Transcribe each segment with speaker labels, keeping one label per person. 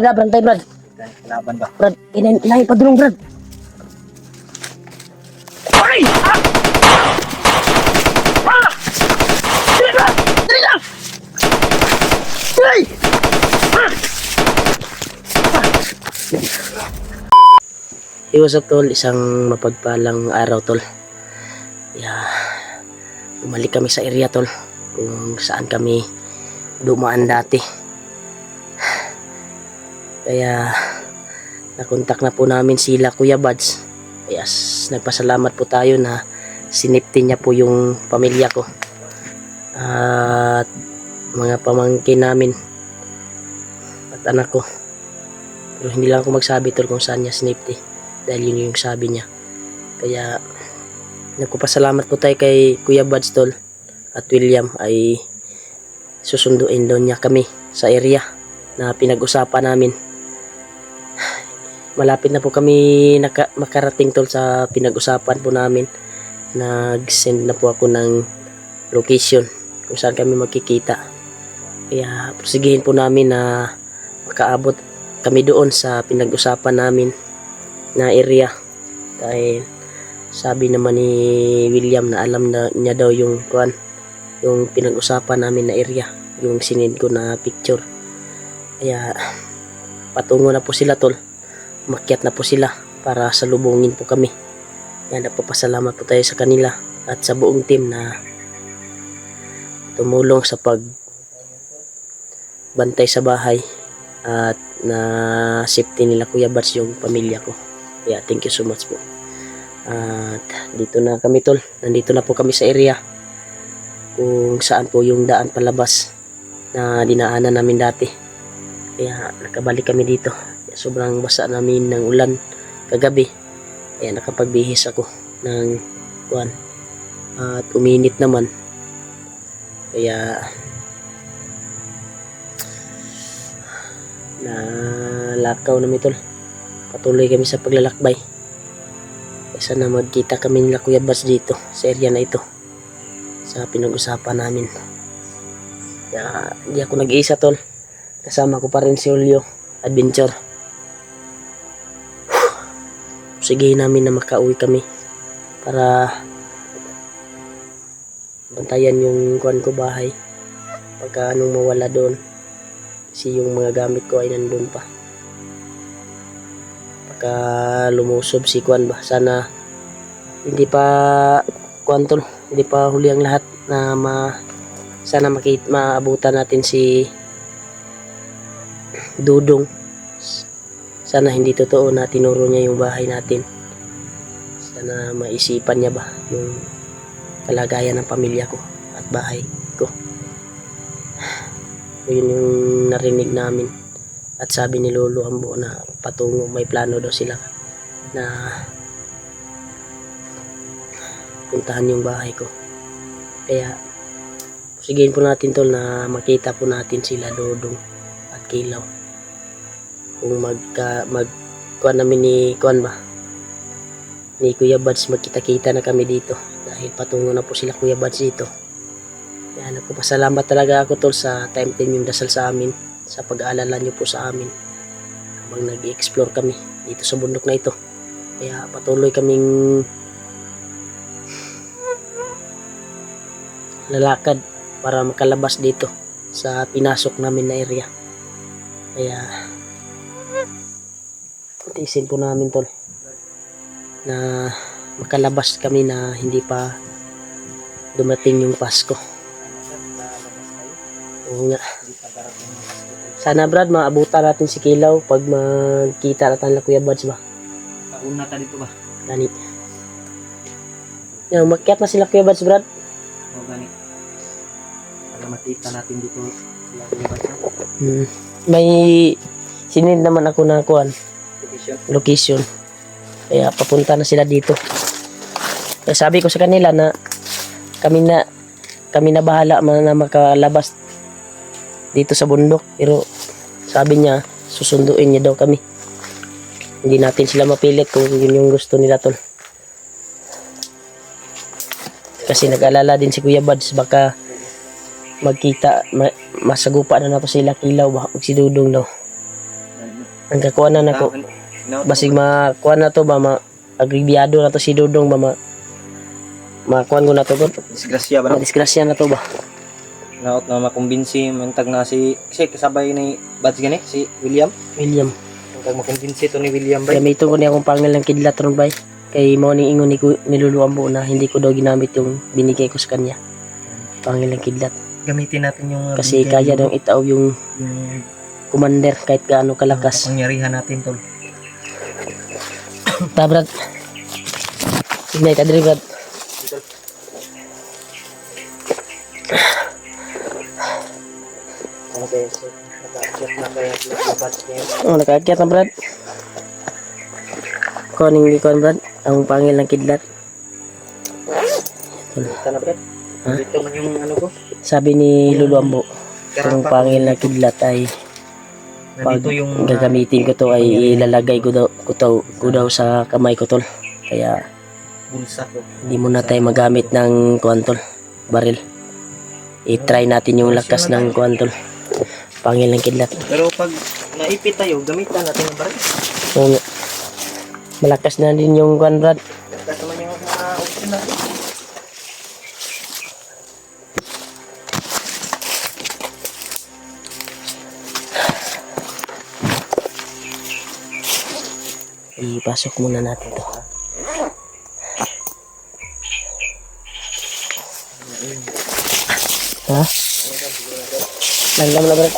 Speaker 1: Brad, bantay Brad.
Speaker 2: Laban ba?
Speaker 1: Brad, inahin padulong Brad. Ay! Dali Brad! Dali lang! Ay! Hey, what's up tol? Isang mapagpalang araw tol. Bumalik kami sa area tol, kung saan kami dumaan dati. Kaya nakontak na po namin sila Kuya Buds. Kaya nagpasalamat po tayo na sinipti niya po yung pamilya ko at mga pamangkin namin at anak ko. Pero hindi lang ako magsabi tol kung saan niya sinipti, dahil yun yung sabi niya. Kaya nagpapasalamat po tayo kay Kuya Buds tol at William, ay susunduin doon niya kami sa area na pinag-usapan namin. Malapit na po kami makarating tol sa pinag-usapan po namin. Nag-send na po ako ng location kung saan kami magkikita. Kaya prosigihin po namin na makaabot kami doon sa pinag-usapan namin na area, dahil sabi naman ni William na alam na niya daw yung pinag-usapan namin na area, yung sinend ko na picture. Kaya patungo na po sila tol, umakyat na po sila para salubungin po kami. Kaya nagpapasalamat po tayo sa kanila at sa buong team na tumulong sa pagbantay sa bahay at na safety nila Kuya Buds yung pamilya ko. Kaya thank you so much po. At dito na kami tol, nandito na po kami sa area kung saan po yung daan palabas na dinaanan namin dati. Kaya nakabalik kami dito. Sobrang basa namin ng ulan kagabi, kaya nakapagbihis ako ng kuwan at uminit naman. Kaya nalakaw namin tol, patuloy kami sa paglalakbay. Sana magkita kami nila Kuya Buds dito sa area na ito, sa pinag-usapan namin. Kaya hindi ako nag-iisa tol, kasama ko pa rin si Julio Adventure. Sige namin na makauwi kami para bantayan yung kuwan ko bahay pagka anong mawala doon, kasi yung mga gamit ko ay nandun pa. Pagka lumusob si kuwan ba, sana hindi pa kuwan tol, hindi pa huli ang lahat, na sana maabutan natin si Dudong. Sana hindi totoo na tinuro niya yung bahay natin. Sana maisipan niya ba yung kalagayan ng pamilya ko at bahay ko. Yun yung narinig namin. At sabi ni Lolo Ambo na patungo, may plano daw sila na puntahan yung bahay ko. Kaya sigihin po natin tol na makita po natin sila Dodong at Kilaw. Kung kuan namin ni Kuya Buds, magkita-kita na kami dito, dahil patungo na po sila Kuya Buds dito. Kaya nagpapasalamat talaga ako tol sa time yung dasal sa amin, sa pag-aalala nyo po sa amin habang nag-explore kami dito sa bundok na ito. Kaya patuloy kaming lalakad para makalabas dito sa pinasok namin na area. Kaya tiisin po namin tol na makalabas kami na hindi pa dumating yung Pasko. Oo nga. Sana Brad, maabutan natin si Kilaw pag magkita natin na Kuya Buds ba.
Speaker 2: Pauna ta dito ba?
Speaker 1: Gani. Yung makyat na sila Kuya Buds Brad.
Speaker 2: O gani. Para makita natin dito sila Kuya Buds.
Speaker 1: May sinend naman ako na kuan location. Kaya papunta na sila dito. Kaya sabi ko sa kanila na kami na bahala na makalabas dito sa bundok, pero sabi niya susunduin niya daw kami. Hindi natin sila mapilit kung yun yung gusto nila tol, kasi nag-alala din si Kuya Buds baka magkita masagupa na po sila Kilaw ba si Dudong daw. Ang kakuanan ako. Basig makuan na to ba agribyado na to si Dudong ba makuan ko na to god.
Speaker 2: Disgrasya ba no?
Speaker 1: Disgrasya na to ba.
Speaker 2: Naot na makumbinsi mantag na si kasabay ni Bads gani si William.
Speaker 1: William.
Speaker 2: Mantag makumbinsi to ni William ba.
Speaker 1: Gamito ko niya akong pangal ng kidlat ron bay. Kay mo ning ingon ni Luluan po na hindi ko daw ginamit yung binigay ko sa kanya. Pangal ng kidlat.
Speaker 2: Gamitin natin yung
Speaker 1: Kasi kaya daw itaw yung commander kahit gaano kalakas.
Speaker 2: Pangyarihan natin tol.
Speaker 1: Ta brad. Ignay ta diri brad.
Speaker 2: Okay, so naka-check na kaya Bads niya.
Speaker 1: Oh, nakaakyat na brad. Kuning ikuan brad, ang pangil ng kidlat.
Speaker 2: Kita na brad.
Speaker 1: Ha?
Speaker 2: Dito man yung ano ko.
Speaker 1: Sabi ni Luluambo, kung pangil ng kidlat ay pag
Speaker 2: Nandito yung
Speaker 1: gagamitin ko to ay ilalagay ko daw sa kamay ko tol. Kaya
Speaker 2: bulsa ko.
Speaker 1: hindi muna tayo magamit ng kuan tol, baril. I-try natin yung lakas ng kuan tol. Pangil ng kidlat.
Speaker 2: Pero pag naipit tayo, gamitan natin ang baril.
Speaker 1: So, malakas na din yung kuan brad.
Speaker 2: Kasi naman yung mga option natin.
Speaker 1: Ipasok muna natin to. Ha? Langgam na brad.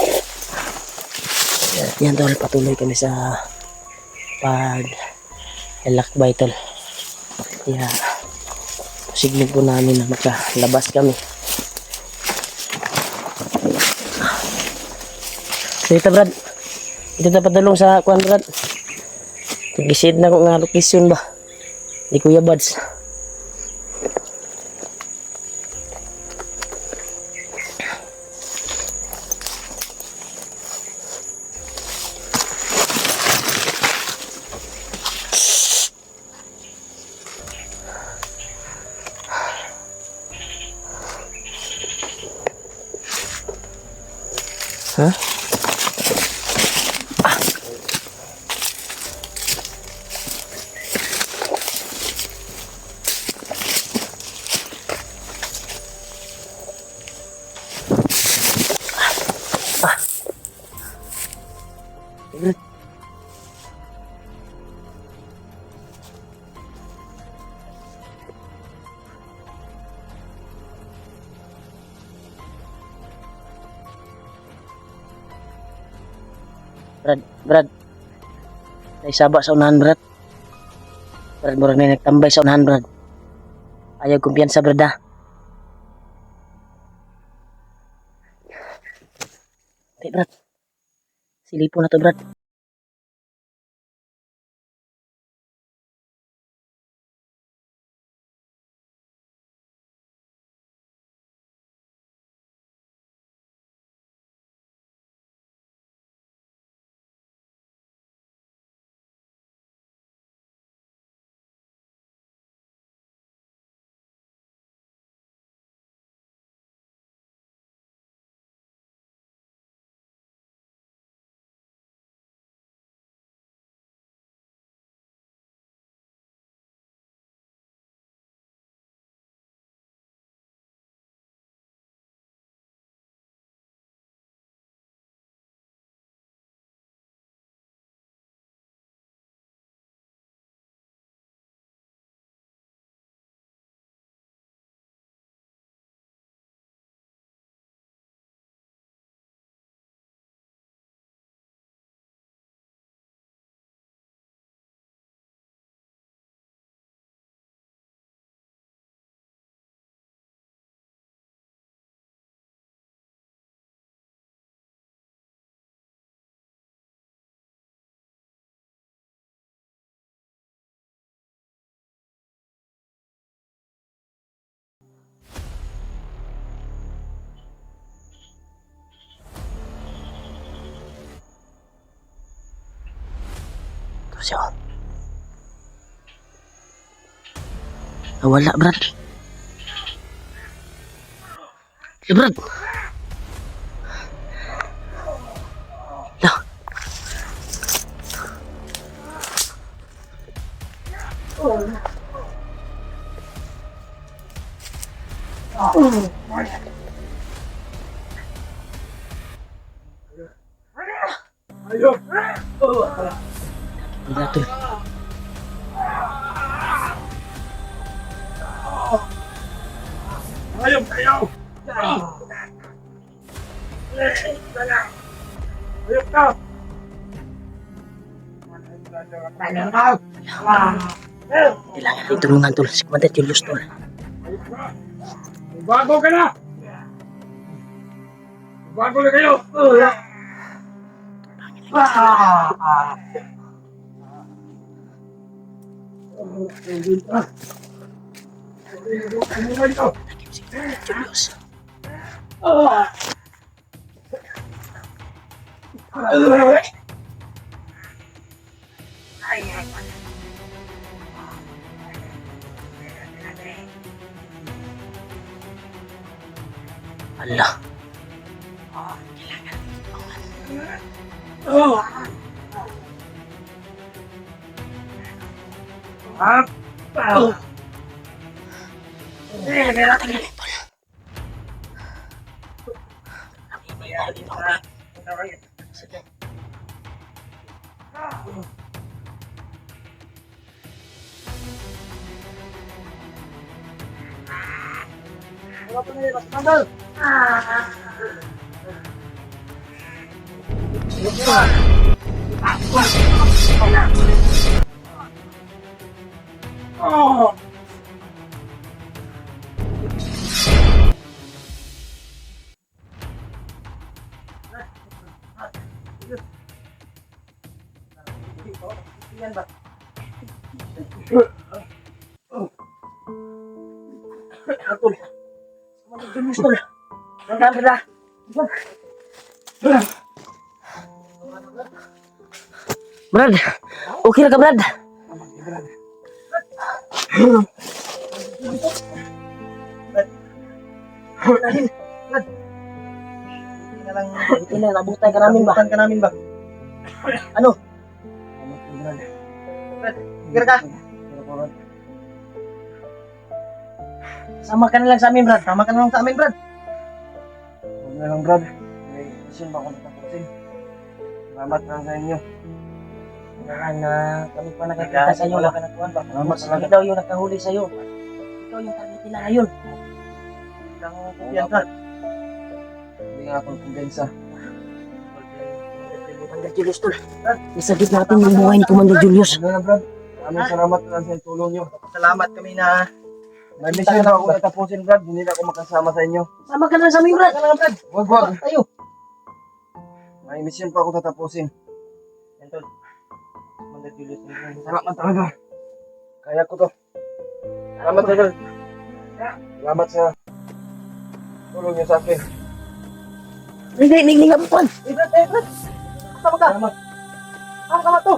Speaker 1: Yan tol, patuloy kami sa lakbay tol. Kaya siglig po namin na makalabas kami. Dito brad. Ito na padulong sa kuan brad. Pag-isid na ko nga location ba? Di Kuya Bads. Ha? Brad. Naisaba sa unahan, Brad. Brad, murag na nagtambay sa unahan, Brad. Ayaw kumpiyansa, Brad, ha? Hindi, Brad. Silipo na to, Brad. Ito siya. Wala, Brad. Brad. Lah. Wala tol.
Speaker 3: Ayun kayo! Ayun ka!
Speaker 1: Kailangan natin tulungan tol. Si Commander Julius tol.
Speaker 3: Bago ka na! Bago na kayo!
Speaker 1: Si Commander Julius. Ala. Brad, okay na ka Brad? Buti na, nabutan ka namin ba?
Speaker 2: Ka namin ba?
Speaker 1: Ano?
Speaker 2: Gira ka?
Speaker 1: Sama ka na lang sa amin Brad.
Speaker 2: Tama ka na lang sa amin, Brad. Huwag na lang, Brad. May mission ba akong natapusin? Salamat lang sa inyo.
Speaker 1: Kailangan na kami pa nakakita sa iyo.
Speaker 2: Wala ka na tuwan ba? Salamat
Speaker 1: Sige
Speaker 2: talaga.
Speaker 1: daw yung nakahuli sa iyo. Ikaw yung target nila ngayon.
Speaker 2: Kang yan, Brad. Hindi nga akong kumbensa.
Speaker 1: Commander Julius tol. Isagit natin yung buhay ni Commander Julius.
Speaker 2: Ano na, Brad? Maraming salamat lang sa tulong nyo. Salamat kami na may mission na ako natapusin, Brad. Hindi na ako makasama sa inyo.
Speaker 1: Sama ka na lang sa amin Brad.
Speaker 2: Wag.
Speaker 1: Tayo.
Speaker 2: May mission pa ako tatapusin. Yan, tol. Commander Julius. Salamat talaga. Kaya ko to. Salamat, tol. Salamat sa tulong nyo sa akin.
Speaker 1: Hindi nga po.
Speaker 2: Brad. Sama ka. Salamat. Sama to.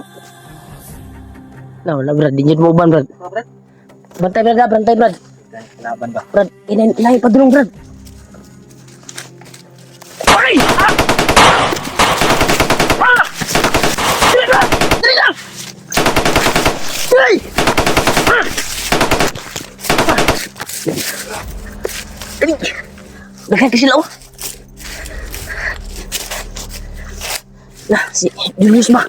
Speaker 1: Wala Brad, di nyo mo uban Brad.
Speaker 2: Brad.
Speaker 1: Bantay Brad.
Speaker 2: Laban ba?
Speaker 1: Brad, inahin padulong Brad. Ay! Dali na! Ay! Daghan ka sila oh. Si Julius ba?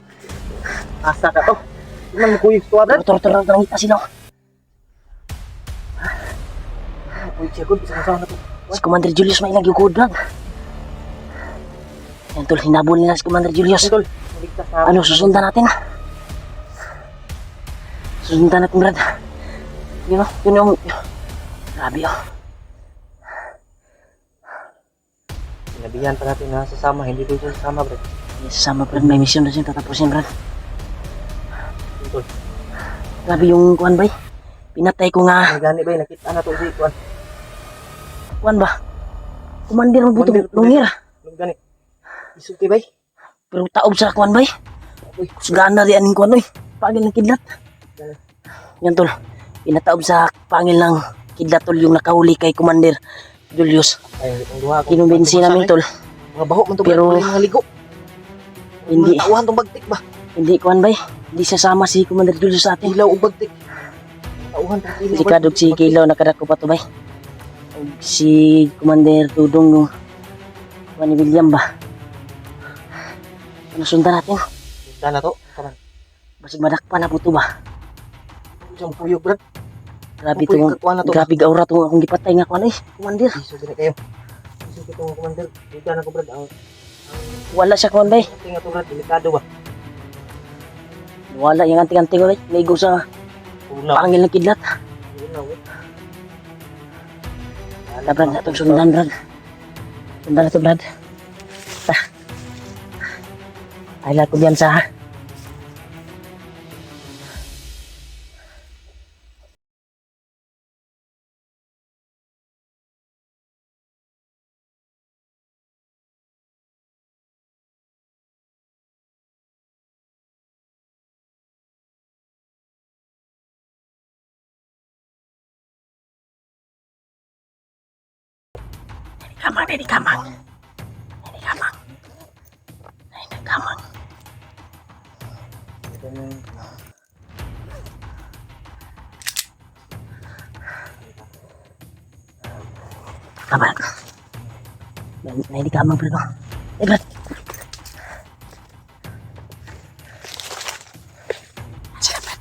Speaker 2: Asa ka to? Iman mo kuyog to, Brad?
Speaker 1: Tor-tor lang kita sila oh.
Speaker 2: Kuyog siya, good. Sama-sama na to.
Speaker 1: Si Commander Julius may nagyugod Brad. Yan tol, hinabol nila si Commander Julius.
Speaker 2: Tol, maligtas na.
Speaker 1: Ano, susundan natin. Susundan natin, Brad. Yun o, yun yung... Grabe o.
Speaker 2: Sinabihan pa natin na sasama, hindi doon siya sasama, Brad.
Speaker 1: Sasama, Brad. May mission na siya tatapusin, Brad.
Speaker 2: Tol,
Speaker 1: Grabe yung kuwan, bay. Pinatay ko nga.
Speaker 2: ang gani ba, nakita na to si Kuan.
Speaker 1: Kuwan ba? Commander ng buto.
Speaker 2: Commander,
Speaker 1: Lungir.
Speaker 2: Ang gani. Isuki ba?
Speaker 1: Pero taob sa kuwan, bay. Uy, kusgaan na rin aning kuwan, uy. Pagil ng kidlat. Yan, tol. Pinataob sa pangil ng kidlat, tol. Yung nakahuli kay Commander Julius.
Speaker 2: Ay, ang duha ko.
Speaker 1: Kinumbinsi namin, tol.
Speaker 2: Mga baho man to,
Speaker 1: Pero-
Speaker 2: Brad. Mga ligo.
Speaker 1: Hindi.
Speaker 2: Mga tauhan tong bagtik ba?
Speaker 1: Hindi, kuwan, bay. Hindi sasama si Commander Julius sa atin.
Speaker 2: Ilaw o bagtik. tauhan.
Speaker 1: Delikado si Kilaw nakadako pa to bay. Ug si Commander Dudong no. Ni William ba? Ano sundan natin?
Speaker 2: Sundan na to. Kaman.
Speaker 1: Basig madakpan na po to ba?
Speaker 2: Isang puyog, brad.
Speaker 1: Grabe
Speaker 2: Pupuy,
Speaker 1: to.
Speaker 2: kakuha na to.
Speaker 1: Grabe gaura to akong gipatay nga kuan Commander.
Speaker 2: Iso din kayo. Iso ko itong commander. Dito na ko, brad. Ang
Speaker 1: Wala siya kuan bay.
Speaker 2: tingnan to, brad. Delikado ba?
Speaker 1: Wala yung anting-anting ulit. Naigo sa
Speaker 2: Unaw.
Speaker 1: pangil ng kidlat.
Speaker 2: Unaw, eh.
Speaker 1: Wala brad, atong sundan brad. Sundan na to brad. Ay lang ko diyan sa kamang, ini kamang. Ini kamang. Ini kamang.
Speaker 2: Ito yung
Speaker 1: Kamang. Nah, ini kamang bro. Brad. Sige brad.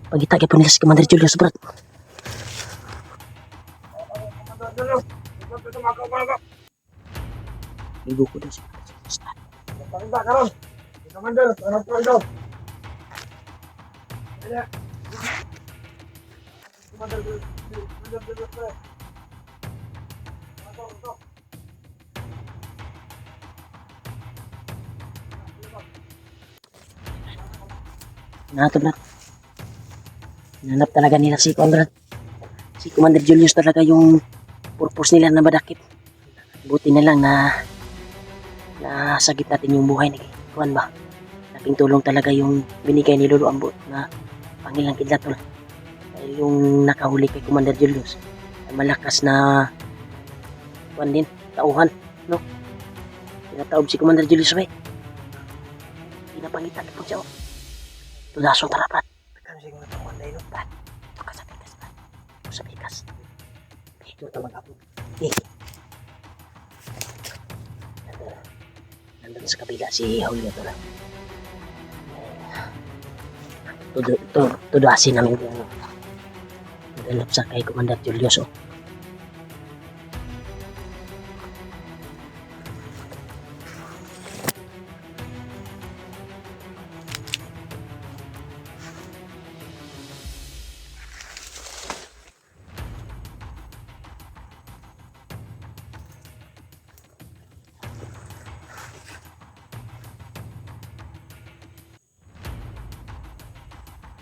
Speaker 1: Pagita kay punilas si Commander Julius brad. Ibu ko daw si
Speaker 3: Tanda karon. Commander, ano po ito?
Speaker 1: Nato brad. Nanap talaga nila si Commander. Si Commander Julius talaga yung purpose nila na madakip. Buti na lang na nasagip natin yung buhay ni Juan ba. Laking tulong talaga yung binigay ni Lolo Ambot na pangilang kidlat tol. Dahil yung nakahuli kay Commander Julius ay malakas na Juan din, tauhan, no? Tinataob si Commander Julius ba? Pinapangitan po siya. Tudasong tarapat.
Speaker 2: Kan siya nga tawag na ino.
Speaker 1: Ito ka sa bigas ba? Ito sa bigas.
Speaker 2: Ito ito mag-apod.
Speaker 1: Nandun sa kabila si Julio to lang. Tuduasin namin yung nagalap sa kay Commander Julius. Oh.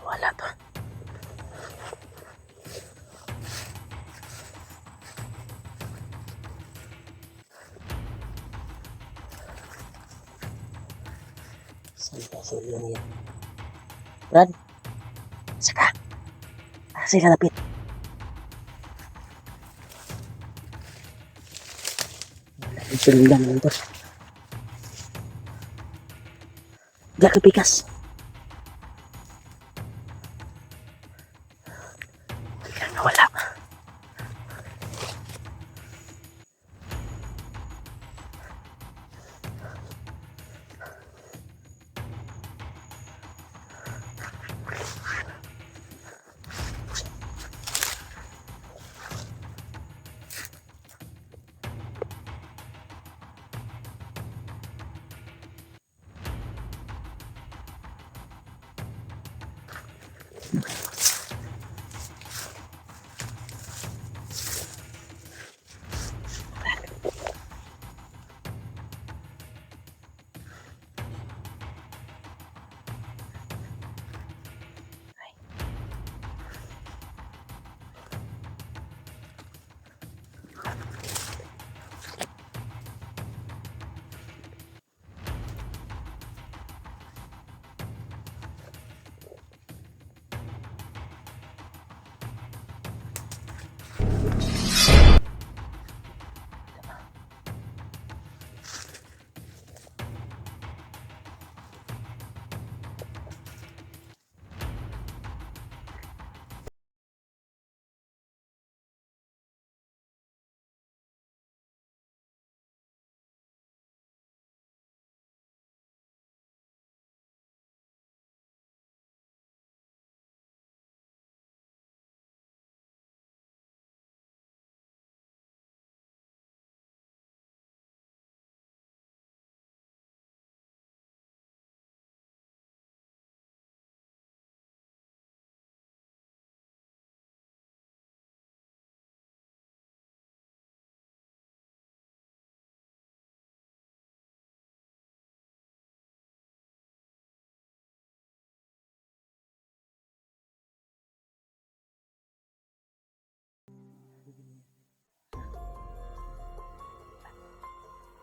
Speaker 1: Wala to. Saan pa sila niya? Brad? Saka. Sila lapit. Wala sundan lang to. Diyak kepikas. Wala.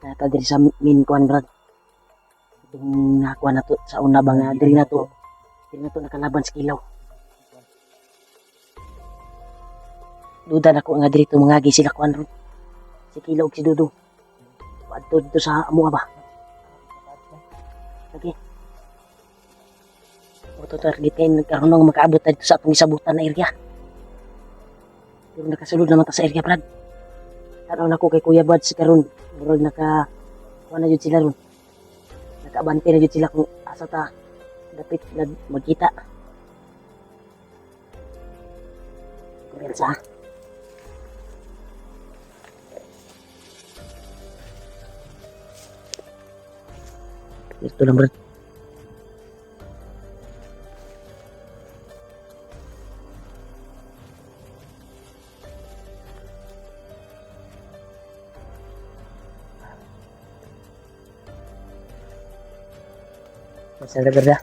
Speaker 1: Nata diri sa main kuan brad. Itong nakuha na to sa una ba nga diri na to nakalaban sa kilaw. Duda na ko nga diri to mga sila kuan ron. Si kilaw ug si Dudong. Padto dito sa amo ba. Lagi. Moto targetin karon nang makaabot dito sa atong isabutan na area. Pero nakasulod naman ta sa area brad. Tanaw na ko kay Kuya Bad si karon. Murag kuha na jud sila ron. Nakaabante na jud sila kung asa ta dapit magkita. Kumpensa. Ito lang brad. Masaya berda.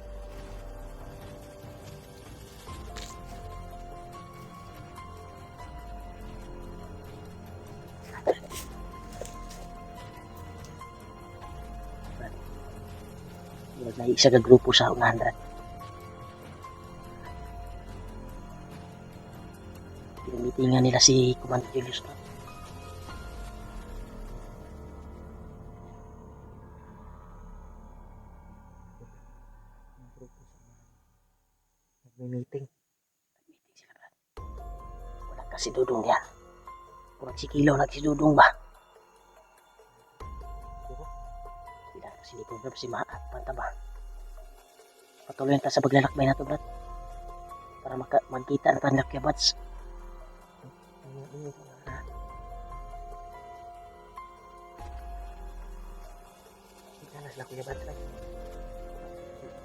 Speaker 1: Lagi siya ka grupo sa 100. Pinamitingan nila si Commander Julius no?
Speaker 2: Nag-meeting.
Speaker 1: Meeting sila brad. Wala kasi Dudong niya. Kurang si Kilaw na si Dudong ba? Tidak kasi ni program si Maat. Panta ba? Patuloy ta sa paglalakbay na to brad. Para magkita na tayo kay Bats. Kita na sila Kuya Bats.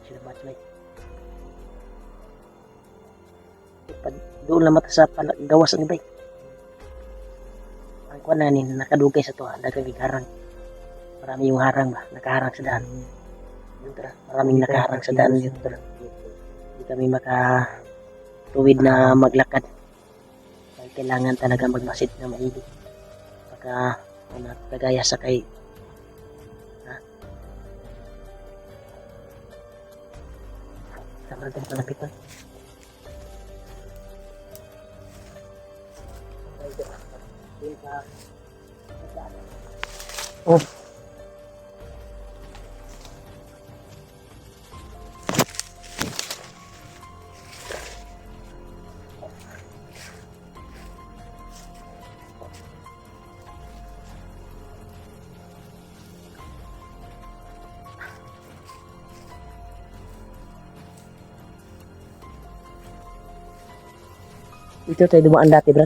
Speaker 1: Sila Bats may. Doon lang mata sa gawas ni bay. Ang kuwan na ni nakadugay sa to, daghang harang. Marami yung harang ba, nakaharang sa daan. Maraming nakaharang sa daan dito. Hindi kami makatuwid na maglakad. Kaya kailangan talaga magmasid na maigi. Baka kagaya sa kay Tama din palapitan. Oh. Ito tayo dumaan dati, bro.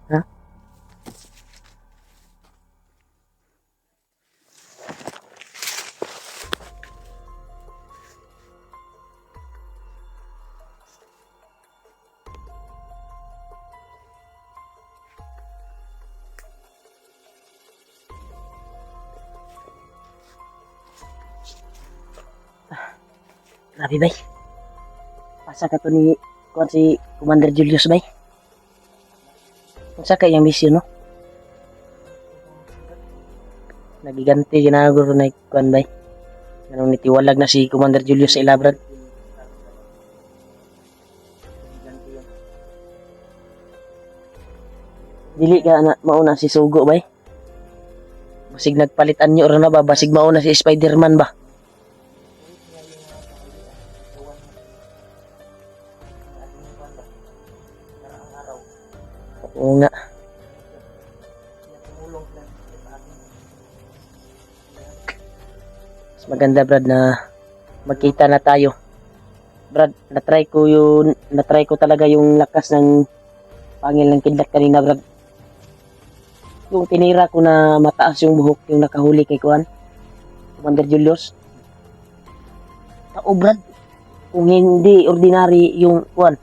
Speaker 1: Ha? Grabe, bay. Asa ka to ni kuan si Commander Julius bay? Unsa kay yang misyon no? Nagiganti ginaguro na kuan bay. Ganun nitiwalag na si Commander Julius sa Ilabrad. Dili ka na mauna si Sugo bay. Basig nagpalitan nyo ron na ba? Basig mauna si Spider-Man ba? Oo nga. Mas maganda Brad na magkita na tayo. Brad, natry ko talaga yung lakas ng pangil ng kidlat kanina Brad. Yung tinira ko na mataas yung buhok yung nakahuli kay Kuan Commander Julius. Tao Brad, kung hindi ordinary yung Kuan,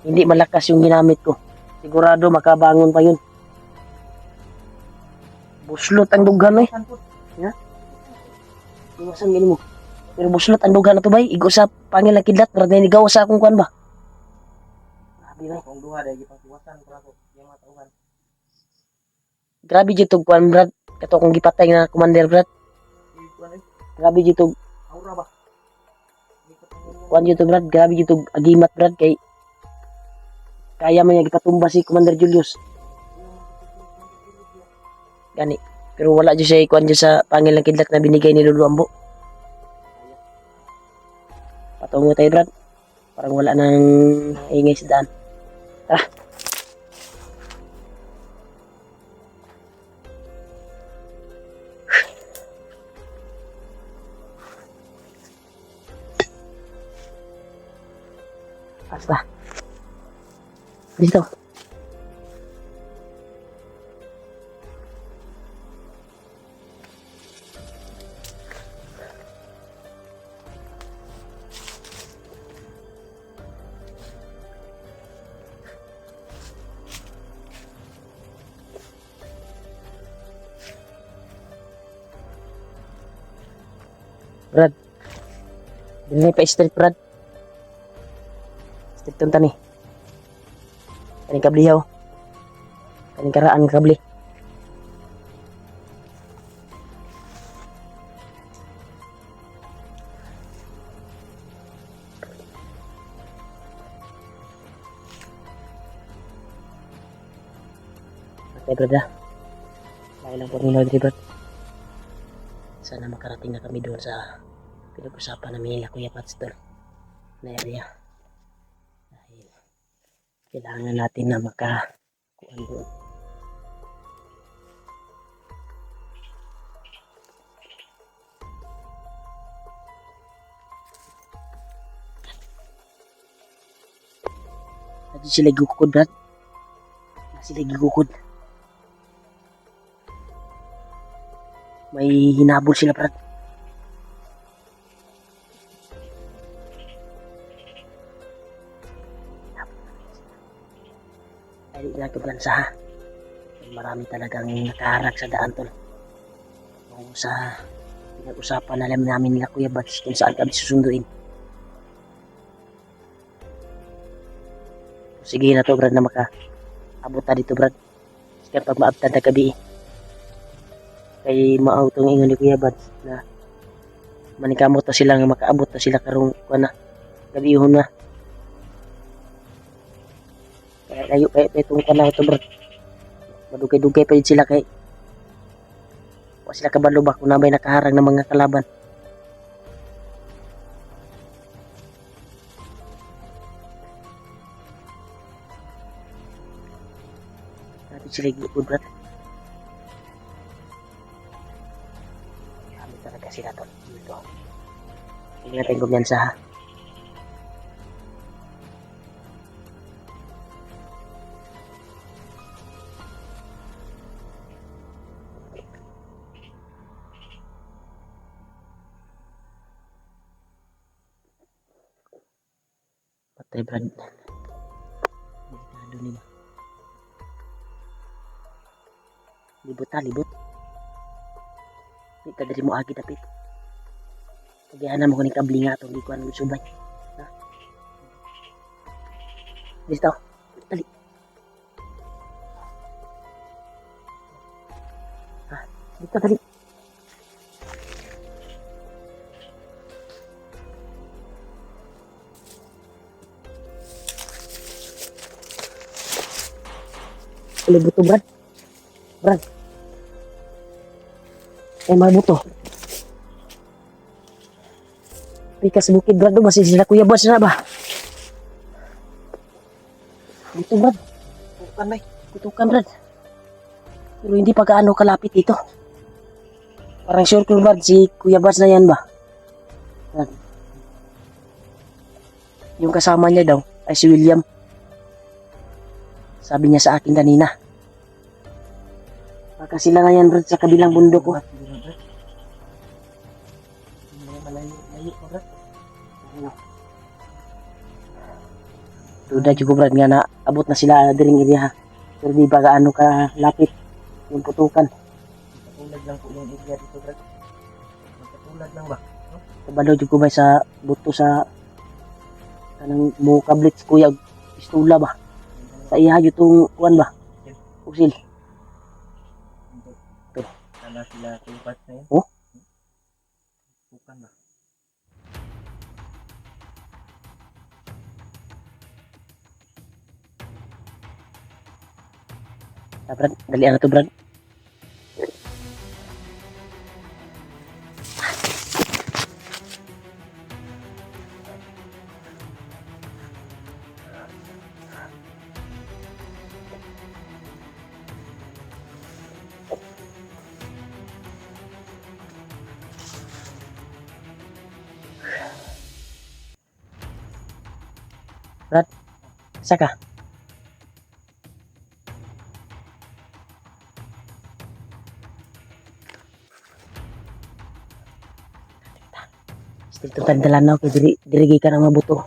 Speaker 1: hindi malakas yung ginamit ko. Sigurado makabangon pa yun. Buslot ang dughan eh. Ha? Iwasan gini mo. Pero buslot ang dughan na to bay. Igo sa pangil ng kidlat. Brad na inigaw sa akong kuan ba? Grabe bay.
Speaker 2: Kung duha dahil ipang iwasan ko ako. Yung mga tauhan.
Speaker 1: Grabe jud tong kuan brad. Kato kong gipatay nga commander brad. Grabe jud tong
Speaker 2: Aura ba?
Speaker 1: kuan jud to brad. Grabe jud tong agimat brad kay kaya man niya gipatumba si Commander Julius. Gani. Pero wala jud siya kuan jud sa pangilang kidlat na binigay ni Lolo Ambo. Patungo tayo brad. Parang wala nang ingay sa daan. Tara. Basta. Dito. Brad. Dili pa street brad. Street tunta ni. Kaning kablihaw. Kaning karaan nga kabli. Okay, brad ah. Lain lang po nila dito, brad. Sana makarating na kami doon sa pinag-usapan namin nila Kuya Pastor na area. Dahil kailangan natin na makakuan doon. Lagi sila gukod, brad. Lagi sila gukod. May hinabol sila, brad. Ay, nagkablansa ha. Marami talagang nakaharap sa daan tol. Kung sa pinag-usapan na alam namin nila Kuya Bats kung saan kami susunduin. Sige na to, brad, na makaabot na dito, brad. Sige pag maabtan na gabi kay maautong ingon ni Kuya Bats na manikamot na sila nga makaabot na sila karong kuan na gabihon na. Kaya layo kaya itong kuan na ito, brad. Madugay-dugay pa yun sila kay wa sila kabalo ba kung nabay nakaharang ng mga kalaban. Grabe sila gipod, brad. Grabe talaga sila to dito. Hindi natin kumyansa ha. Patay, brad. Delikado nila. Libot ha, libot. Di ka diri mo agi dapit. Pagihanan mo ko ni kabli nga itong di ko anong subay. Ha? Dito. Dali. Ha? Dito, dali. Libot to, brad. Brad. Ay, mga buto. Pikas bukid, brad. Basi sila Kuya Bats na ba? Dito, brad.
Speaker 2: Tukan may.
Speaker 1: Kutukan, brad. Pero hindi pa gaano kalapit dito. Parang sure ko, brad, si Kuya Bats na yan ba? Brad. Yung kasama niya daw ay si William. Sabi niya sa akin kanina. Baka sila na yan, brad, sa kabilang bundok ko.
Speaker 2: Malayo ko, brad.
Speaker 1: Duda juga, brad, nga na abot na sila diring area ha. Pero di ba gaano ka lapit yung putukan.
Speaker 2: Katulad lang po yung area dito, brad. Katulad lang ba?
Speaker 1: Kabalo juga ba sa buto sa kanang mo kablits kuya pistula ba? Sa iya yung kuwan ba? Usil.
Speaker 2: Wala sila tupat na yun.
Speaker 1: Oh?
Speaker 2: Bukan ba?
Speaker 1: Brad, dali na to, Brad. Brad, saka. Still to tagdalan na, kay diri ka ng mabuto.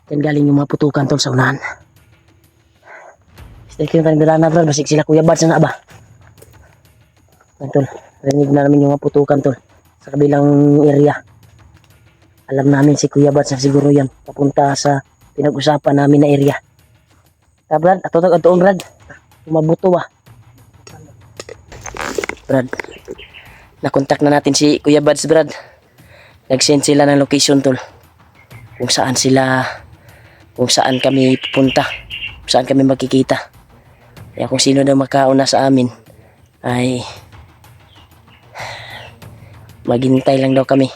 Speaker 1: Diyan galing yung mga putukan tol sa unahan. Still ko yung tagdalan na, Brad, basig sila Kuya Bads na ba? Yan, tol, rinig na namin yung mga putukan tol sa kabilang area. Alam namin si Kuya Bads na siguro yan papunta sa pinag-usapan namin na area. Ta Brad, ato Brad. Mabuto ba? Brad, nakontak na natin si Kuya Bads, Brad. Nag-send sila ng location tol. Kung saan kami pupunta, kung saan kami magkikita. Kaya kung sino daw makauna sa amin ay maghintay lang daw kami.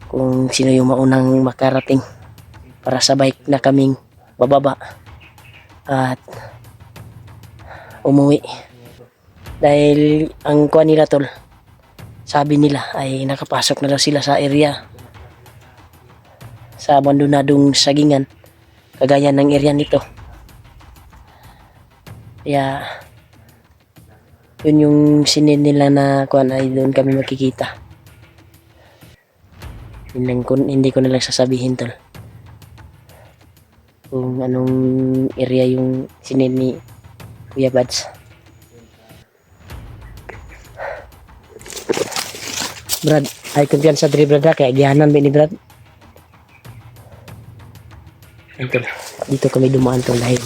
Speaker 1: Kung sino yung maunang makarating para sabay na kaming bababa at umuwi. Dahil ang kuha nila tol, sabi nila ay nakapasok na daw sila sa area, sa abandonadong sagingan kagaya ng area nito. Kaya yun yung sinid nila na kuha ay doon kami makikita. Hindi ko na lang sasabihin tol kung anong area yung sinid ni Kuya Bads. Brad, ay kumpiyansa diri Brad, kaya gihanan ba ni Brad? Ito, dito kami dumaan tol dahil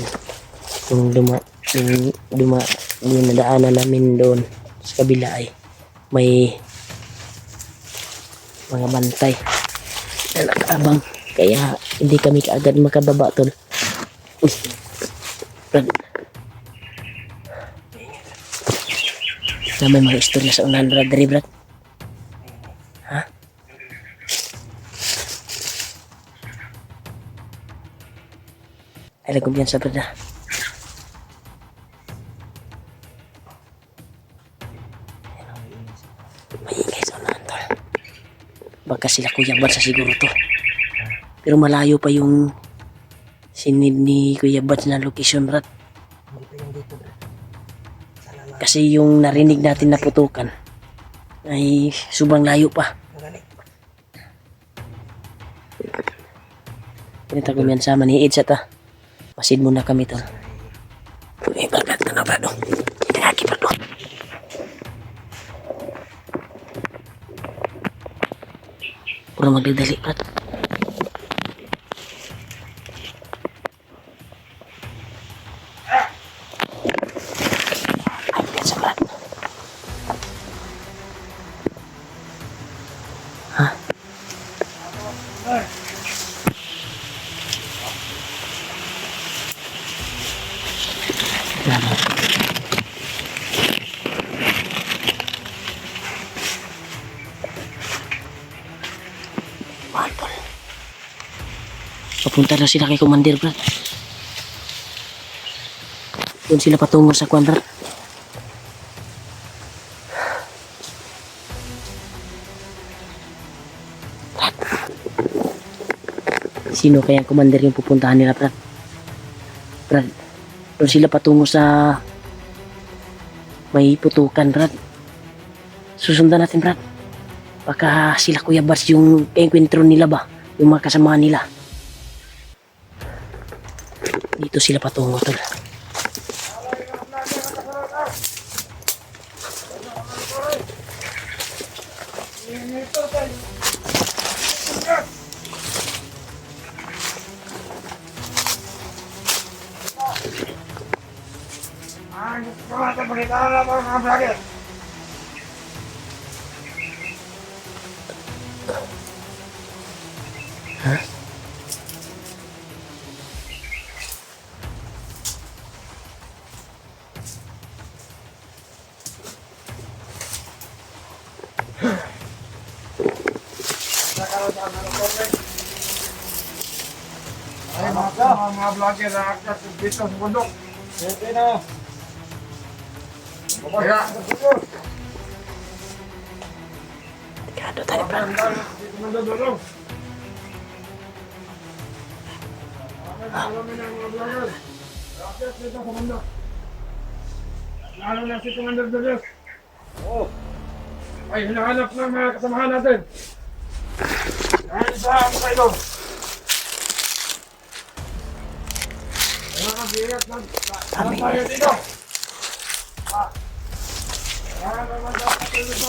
Speaker 1: yung nadaanan namin doon sa kabila ay may mga bantay na nakaabang, kaya hindi kami kaagad makababa tol. Uy, Brad, na may mga istorya sa unahan Brad, diri Brad. Ha? Ay, kumpiyansa Brad, ha? Maingay sa unahan tol. Baka sila Kuya Bads sa siguro to. Pero malayo pa yung sinid ni Kuya Bads na location Brad. Kasi yung narinig natin na putukan ay sobrang layo pa. Pinita ko yan sama ni Ed sa ta. Masid muna kami tol. Okay, Brad, na Brad. Hindi nga Brad. Puro magdadali Brad. Papunta na sila kay Commander Brad. Doon sila patungo sa kwan Brad. Brad, sino kaya Commander yung pupuntahan nila Brad? Brad, doon sila patungo sa may putukan Brad. Susundan natin Brad. Baka sila Kuya Bads yung enkwentro nila ba? Yung mga kasama nila. Dito sila patungo tol.
Speaker 3: Gusto ko natin magkita na mga vlogger. Ay, mga vlogger na aktas dito sa bundok. Pwede na. Kaya,
Speaker 1: Kado tayo, Brad.
Speaker 3: dito man daw dulong. Alam mo na mga vlogger. Aktas dito sa bundok. Lalo na si Commander Dulong. Oo. Ay, hinahanap ng mga kasamahan natin. Dahil sa ano kayo. Kaya mag-iingat lang. Saan tayo dito? Kaya naman dapat tayo dito.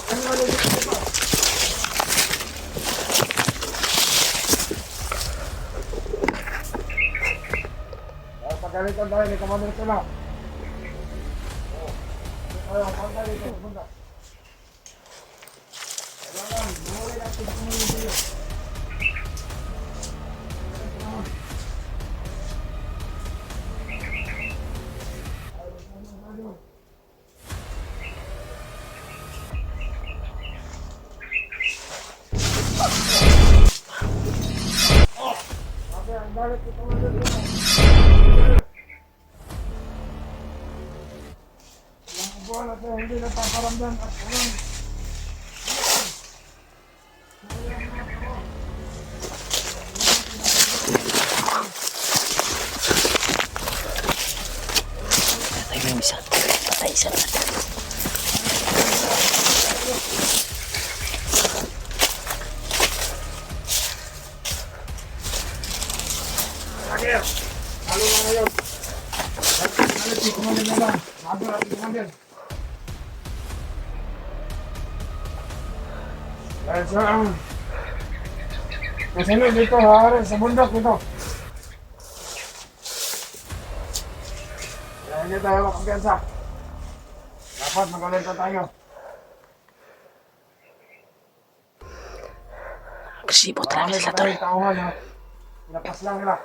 Speaker 3: Ano nga dito? Pagkalitan tayo ni Commander Tula. Ayaw, pagkali dito. Bunda. Kailangan, mahuli natin sa mga video. Okay, ang galit ni Commander Tula. Ilang buwan na tayo hindi nagpaparamdam at walang
Speaker 1: Patay yung isa. Patay isa, Brad.
Speaker 3: Commander. Halo na ngayon. Galit si Commander na lang. Sabi natin Commander. Dahil sa ang kasunod dito, haharin sa bundok dito. Kaya hindi tayo makapiyansa. Dapat mag-alerta tayo.
Speaker 1: Agresibo talaga
Speaker 3: Marami
Speaker 1: sila,
Speaker 3: pa
Speaker 1: tol.
Speaker 3: tayong tauhan ha. Pinapas lang nila.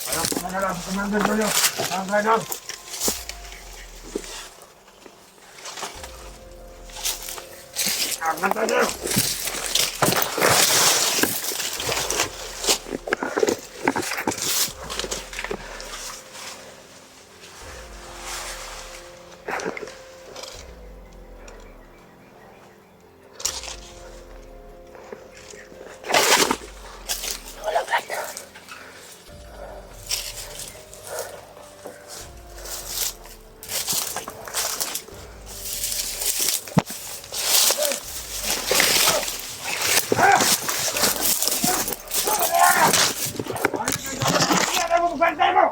Speaker 3: Alam ko na lang sa Commander Julio. Saan tayo doon? Agad tayo!
Speaker 1: Wala, Brad.
Speaker 3: Ano mo bantay mo?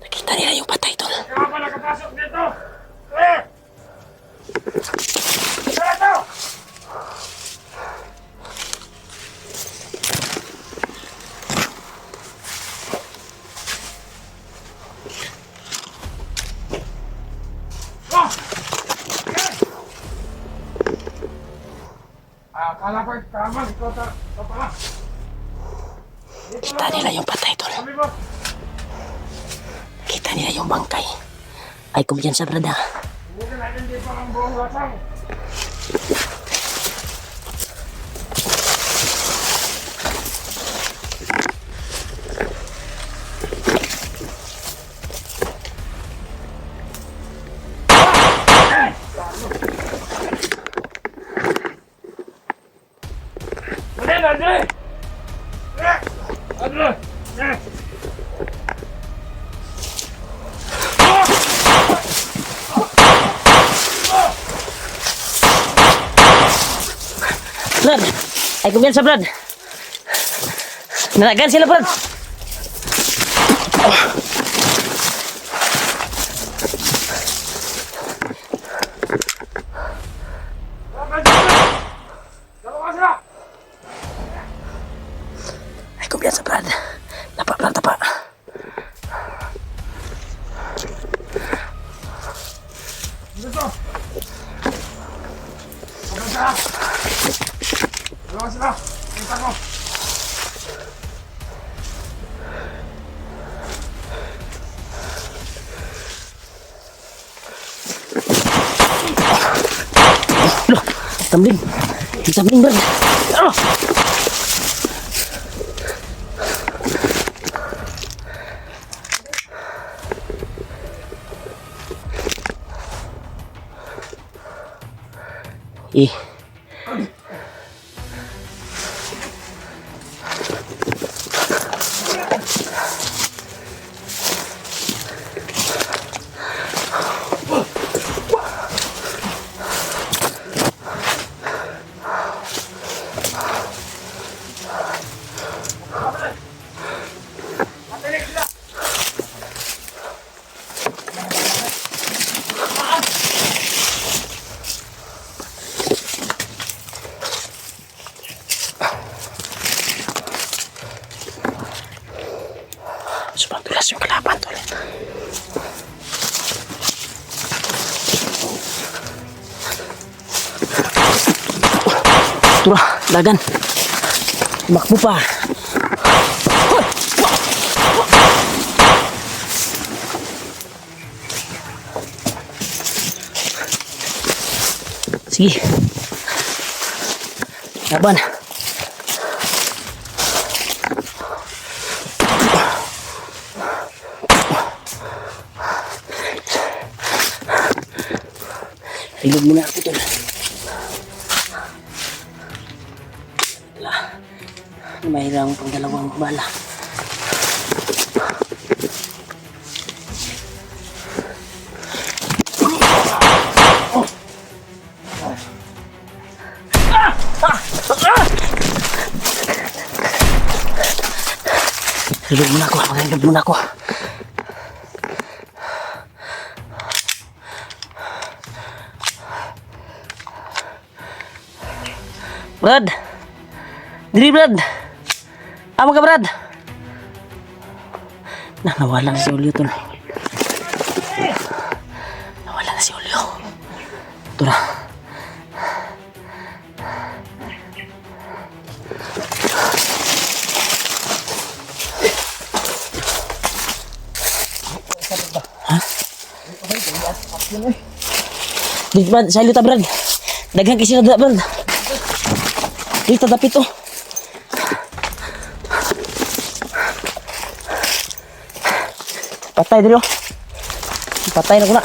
Speaker 1: Nakita nila yung patay, tol.
Speaker 3: Kaya pa nakapasok dito! Eh! Tara to! Oh! Eh! Akala ko tama, ikaw pala. Dito
Speaker 1: Kita
Speaker 3: lang
Speaker 1: nila
Speaker 3: to.
Speaker 1: yung patay, tol.
Speaker 3: Sabi mo,
Speaker 1: Kita nila yung bangkay. Ay, kumpiyansa, Brad, ha.
Speaker 3: hindi ka natin dito ang buong lasang. Andre! Andre! Andre!
Speaker 1: Brad! Ay, kumpiyansa, Brad. Nanagan sila, Brad. Ay, kumpiyansa, Brad.
Speaker 3: Dalawa sila. Kita ko.
Speaker 1: Loh, Tamlin. Tamlin, Brad. Ah! Eh. Sobrang tulas yung kalaban, tol. Tura, dagan. Makbo pa. Hoy! Sige. Laban. Ilog muna ako, tol. Mayroong pang dalawang bala. Ilog muna ako, ilog muna ako. Brad! Diri, Brad! Amo ka, Brad! Nawala na si Julio, tol. Nawala na si Julio. Tura. Ha? Dito, Brad. Sa ilo ta, Brad. Daghang kasi na, Brad. Dito, dapit to. Patay dito. Patay na ko na.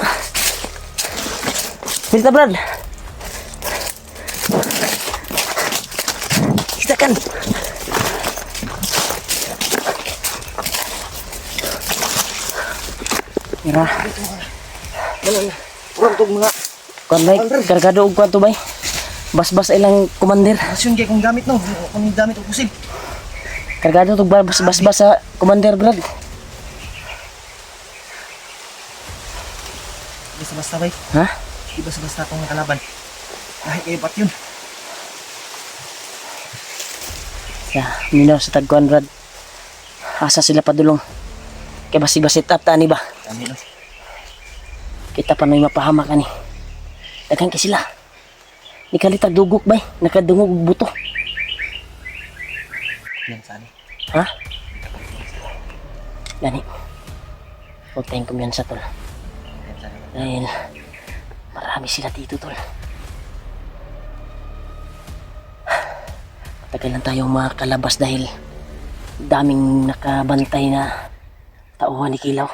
Speaker 1: Dito, Brad. Kita kan. Mira.
Speaker 2: Kurang tong mga
Speaker 1: Kan bay, kargado og kwanto bay. Bas-bas ilang commander.
Speaker 2: rasyon kay kong gamit no. Kung gamit og kusig.
Speaker 1: Kargado tog bas-bas sa commander, Brad.
Speaker 2: Basta-basta bay.
Speaker 1: Ha?
Speaker 2: Di basta-basta akong nakalaban. Kahit kayo pat yun.
Speaker 1: Ya, minaw sa tagkuan, Brad. Asa sila padulong. Kay basi-basit up tani ba?
Speaker 2: Kami no.
Speaker 1: Kita pa may mapahamak ani. Daghan kay sila. Di kalitag dugok bay, nakadungog og buto.
Speaker 2: Yan sana.
Speaker 1: Ha? Gani. Huwag tayong kumyansa, tol.
Speaker 2: Yan sana.
Speaker 1: Dahil marami sila dito, tol. Matagal lang tayong makakalabas dahil daming nakabantay na tauhan ni Kilaw.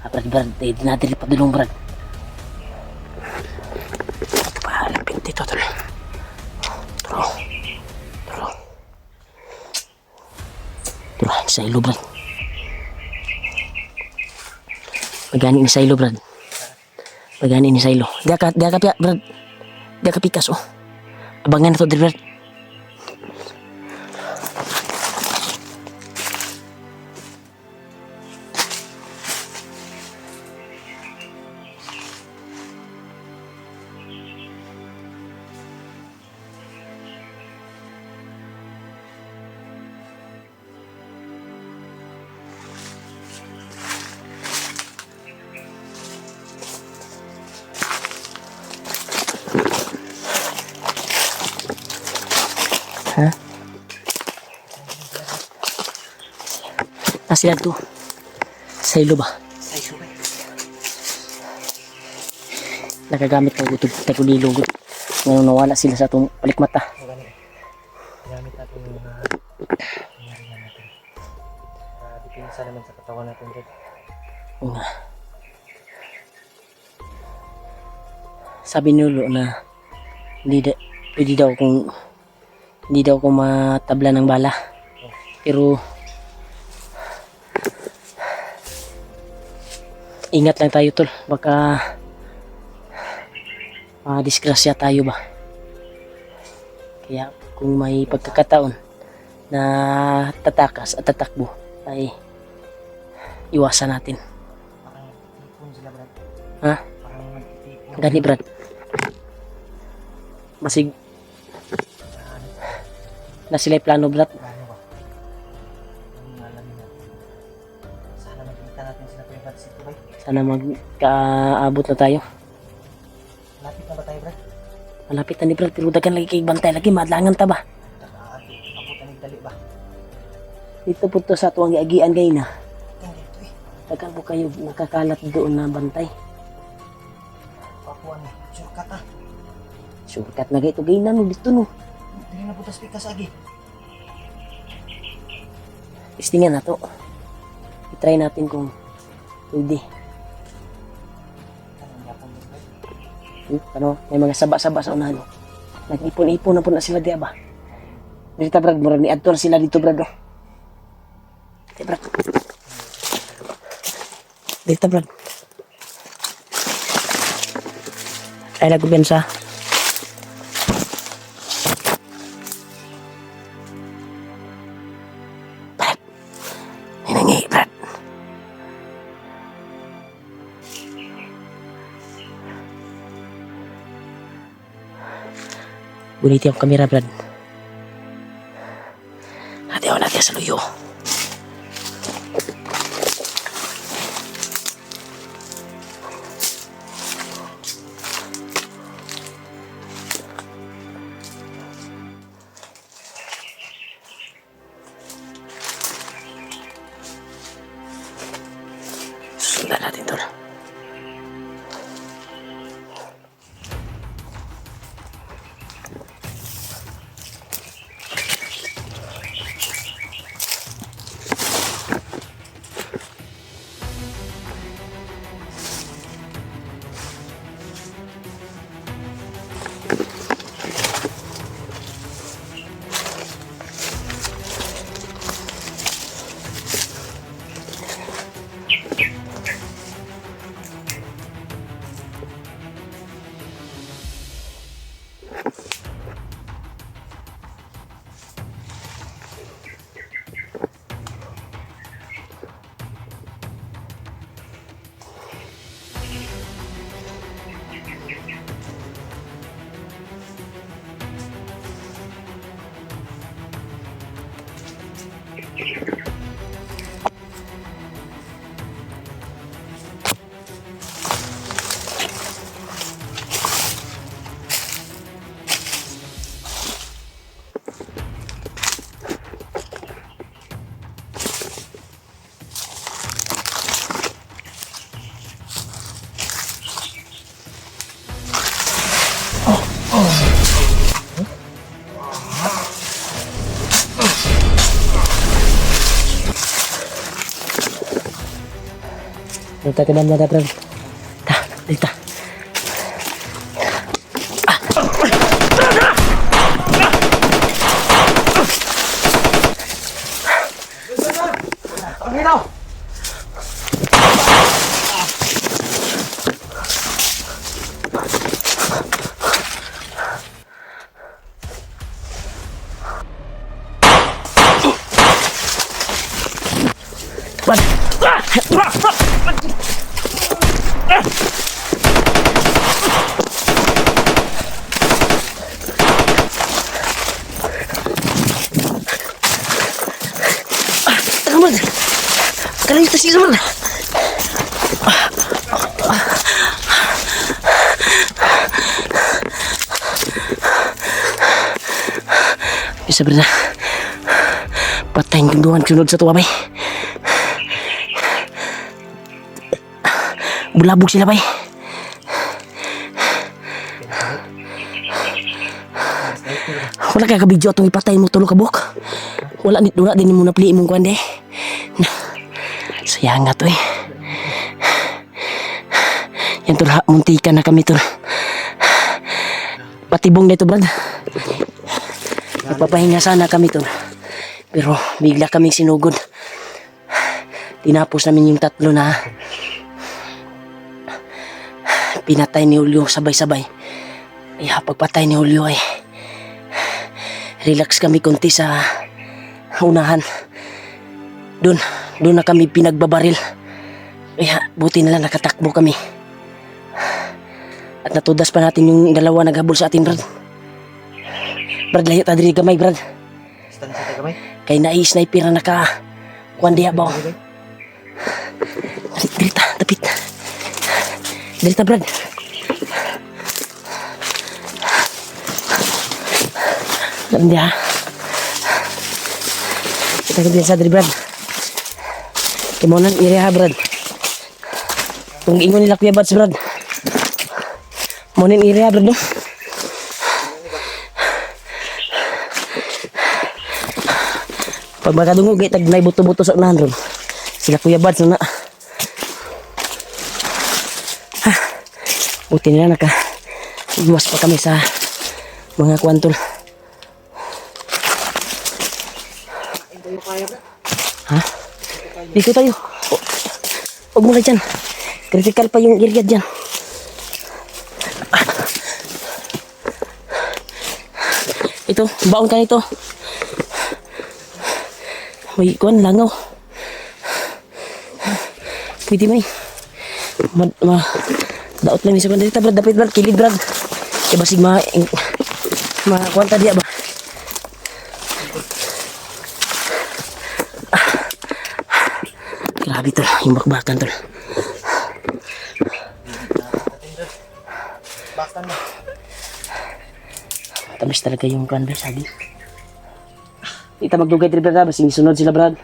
Speaker 1: Brad, dinadali pa dulong, Brad. Ito pa, lapit dito, tol. Turo. Sa ilo, Brad. Magani ni sa ilo, Brad. Magani ni sa ilo. Di ka, Brad. Di ka pikas, oh. Abangan na to, Brad. Ha? Sila to. Sa ilo ba?
Speaker 2: Ay, subay.
Speaker 1: Nagagamit ng gutog tagulilong gut. Ngayon nawala sila sa itong palikmata.
Speaker 2: Gamit natin yung mga pinaringan natin. Dipinsa naman sa katawan natin, Brad.
Speaker 1: Nga. Sabi ni Lolo na pwede daw kung hindi daw kung matabla ng bala. Pero ingat lang tayo tol. Baka disgrasya tayo ba. Kaya kung may pagkakataon na tatakas at tatakbo ay iwasan natin.
Speaker 2: Parang tipon sila, Brad.
Speaker 1: Ha?
Speaker 2: Parang nagtitipon.
Speaker 1: Gani Brad. Masig na sila'y plano Brad.
Speaker 2: Ano ba? Ang alamin natin. Sana makita natin sila Kuya Brad sa Tubay.
Speaker 1: Sana magkaabot na tayo.
Speaker 2: Lapit na ba tayo, Brad?
Speaker 1: Malapit na ni Brad pero dagan lagi kay bantay lagi madlangan ta ba.
Speaker 2: Abutan ng dali ba?
Speaker 1: Dito po to sa tuwang giagian gay na.
Speaker 2: Tingnan dito eh.
Speaker 1: Dagan po kayo nakakalat doon na bantay.
Speaker 2: Pakuan eh. Shortcut ah.
Speaker 1: Shortcut na gayto gay na no dito no.
Speaker 2: Dili na butas pikas agi.
Speaker 1: Istingan na to. I-try natin kung pwede.
Speaker 2: Anong yapon mo, Brad?
Speaker 1: Ano, may mga saba-saba sa unahan. Nag-ipon-ipon na po na sila diya ba. Dito Brad, murag ni adto na sila dito Brad. Oh. Dito Brad. Dito Brad. Ay nagkumpiyansa. Brad. Hinangi Brad. Guniti ang kamera, Brad. Hati-hati natin sa luyo. Sundan natin ito na. Dito ka na Brad. Dito.
Speaker 2: Ang hinaw!
Speaker 1: Brad. Kalita sila Brad. Isa brad. Patay ng duhan sunod sa tuwa bay. Bulabog sila bay. Wala kaya kabidyo atong ipatay mo tulog kabuk. Wala din mo na pili mong kuwan de. Sayang nga to eh. Yan tol, muntikan na kami tol. Patibong na ito brad. Magpapahinga sana kami tol. Pero bigla kaming sinugod. Tinapos namin yung tatlo na pinatay ni Julio sabay-sabay. Kaya pagpatay ni Julio ay relax kami konti sa unahan. Doon na kami pinagbabaril. Kaya buti na lang nakatakbo kami. At natudas pa natin yung dalawa naghabol sa atin, Brad. Brad, layo ta diri gamay, Brad.
Speaker 2: Stan sa tagamay.
Speaker 1: Kay nai-sniper na naka kuan diha ba? Diri ta, dapit. Diri ta, Brad. Nandiyan diha. Kita ko din sa diri, Brad. Kimonan area, Brad. Kung ingon nila Kuya Bats, Brad. Monin area, Brad, no? Pag makadungog, tag may buto-buto sa unahan ron. Sila Kuya Bats, na. Buti nila iwas pa kami sa mga kwantol. Ha? Dito tayo. Huwag mo na dyan. Critical pa yung area dyan. Ito, baon ka nito. May kuwan, langaw. Pwede mo eh. Daot lang isa dito, Brad. Dapat, Brad. Kilid, Brad. Kaya basig kuwanta diya ba? Grabe tol, yung bakbakan tol.
Speaker 2: Baktan mo.
Speaker 1: Tamis talaga yung canvas, sabi. Kita magdugay diri Brad, basing sunod sila Brad.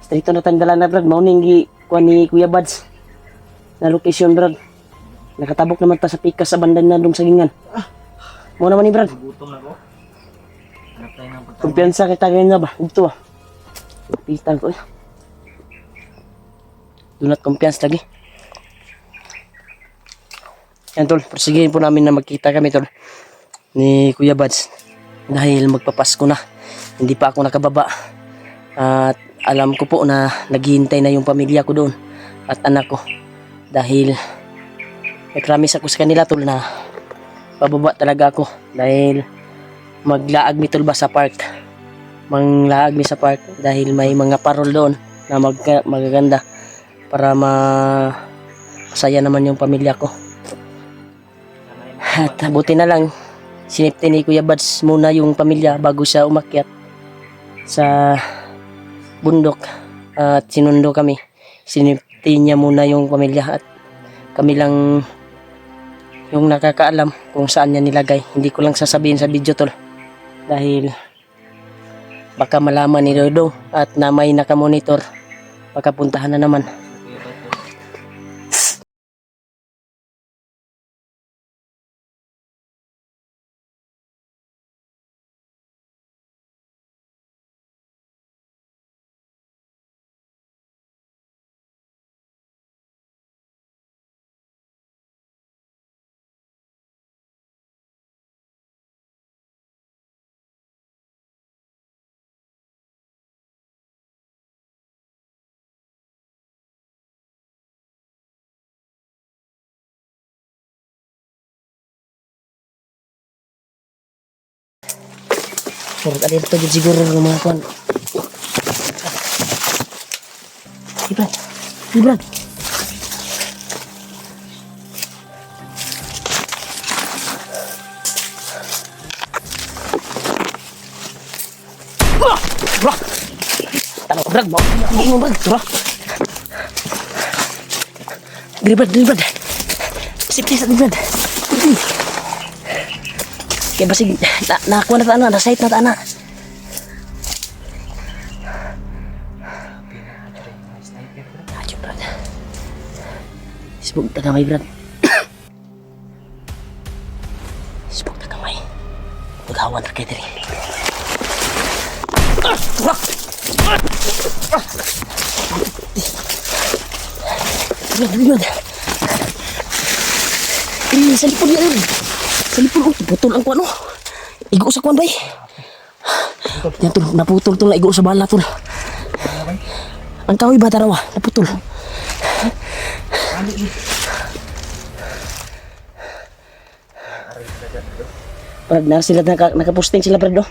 Speaker 1: Strito na tanggalan na Brad, mauning kuan ni Kuya Bads. Na location Brad. Nakatabok naman ta sa pikas sa bandan na dong sagingan. Mo naman ni Brad.
Speaker 2: Gutom na ko. Hanap tayo ng pagkain.
Speaker 1: Kumpiyansa kita ganyan na ba? Dito ah. Pitan ko eh. Do not kumpiyansa lagi. Yan tol, persigihin po namin na magkita kami tol ni Kuya Bads dahil magpapasko na. Hindi pa ako nakababa. At alam ko po na naghihintay na yung pamilya ko doon at anak ko. Dahil may promise ako sa kanila tol na pababa talaga ako dahil maglaag mi tol ba sa park. Manglaag mi sa park dahil may mga parol doon na magaganda para masaya naman yung pamilya ko. At buti na lang sinipti ni Kuya Bads muna yung pamilya bago siya umakyat sa bundok at sinundo kami. Sinipti niya muna yung pamilya at kami lang yung nakakaalam kung saan niya nilagay. Hindi ko lang sasabihin sa video tol dahil baka malaman ni Dodo at na may nakamonitor baka puntahan na naman. Puro ka dito gid siguro ng mga kwan. Ibrad. Ibrad. Bro. Talo Brad, mo. Hindi mo Brad, bro. Brad. Sipti sa Brad. Kaya basig, nakakuha na taana, na-sight na taana. Radyo, Brad. Sibog na kamay, Brad. Sibog na kamay. Maghawan na kayo diri. Brad. Sa lipod niya rin. Sa lipod, putol ang kuwan, Igo sa kuwan, bay. Yan, tol, naputol, tol, igo sa bala, tol. Ang kahoy ba, tarawa, naputol. Brad, na sila, nakaposting sila, Brad,